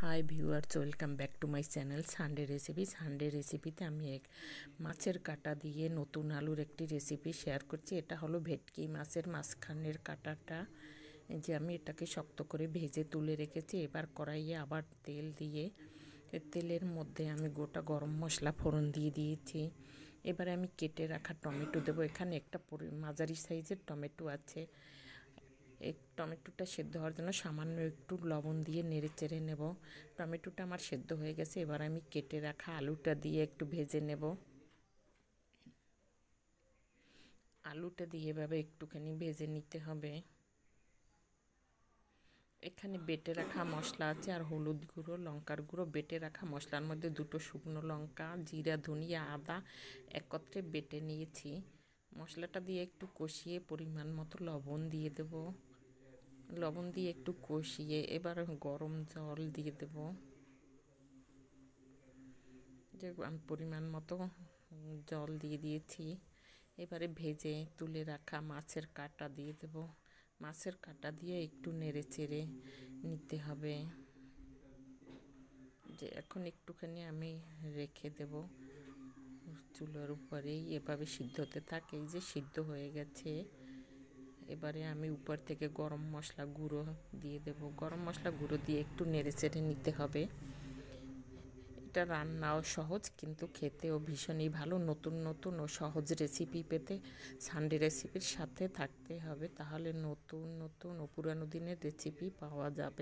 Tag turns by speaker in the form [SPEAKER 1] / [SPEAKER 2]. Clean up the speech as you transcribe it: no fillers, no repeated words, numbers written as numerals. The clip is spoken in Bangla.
[SPEAKER 1] Hi viewers, welcome back to my channel Sunday recipe. Sunday রেসিপিতে আমি এক মাছের কাঁটা দিয়ে নতুন আলুর একটি রেসিপি শেয়ার করছি। এটা হলো ভেটকি মাছের মাঝখানের কাঁটাটা, যে আমি এটাকে শক্ত করে ভেজে তুলে রেখেছি। এবার কড়াইয়ে আবার তেল দিয়ে তেলের মধ্যে আমি গোটা গরম মশলা ফোড়ন দিয়ে দিয়েছি। এবারে আমি কেটে রাখা টমেটো দেবো। এখানে একটা মাঝারি সাইজের টমেটো আছে। এই টমেটোটা সেদ্ধ হওয়ার জন্য সামান্য একটু লবণ দিয়ে নেড়ে চেড়ে নেব। টমেটোটা আমার সেদ্ধ হয়ে গেছে। এবার আমি কেটে রাখা আলুটা দিয়ে একটু ভেজে নেব। আলুটা দিয়ে এভাবে একটুখানি ভেজে নিতে হবে। এখানে বেটে রাখা মশলা আছে আর হলুদ গুঁড়ো, লঙ্কার গুঁড়ো। বেটে রাখা মশলার মধ্যে দুটো শুকনো লঙ্কা, জিরা, ধনিয়া, আদা একত্রে বেটে নিয়েছি। মশলাটা দিয়ে একটু কষিয়ে পরিমাণ মতো লবণ দিয়ে দেব। লবণ দিয়ে একটু কষিয়ে এবার গরম জল দিয়ে দেব। যে আমি পরিমাণ মতো জল দিয়ে দিয়েছি। এবারে ভেজে তুলে রাখা মাছের কাঁটা দিয়ে দেব। মাছের কাঁটা দিয়ে একটু নেড়ে চেড়ে নিতে হবে। যে এখন একটুখানি আমি রেখে দেব চুলার উপরেই, এভাবে সিদ্ধ হতে থাকে। এই যে সিদ্ধ হয়ে গেছে। এবারে আমি উপর থেকে গরম মশলা গুঁড়ো দিয়ে দেব। গরম মশলা গুঁড়ো দিয়ে একটু নেড়ে চেড়ে নিতে হবে। এটা রান্নাও সহজ, কিন্তু খেতেও ভীষণই ভালো। নতুন নতুন ও সহজ রেসিপি পেতে সানডে রেসিপির সাথে থাকতে হবে, তাহলে নতুন নতুন ও পুরানো দিনের রেসিপি পাওয়া যাবে।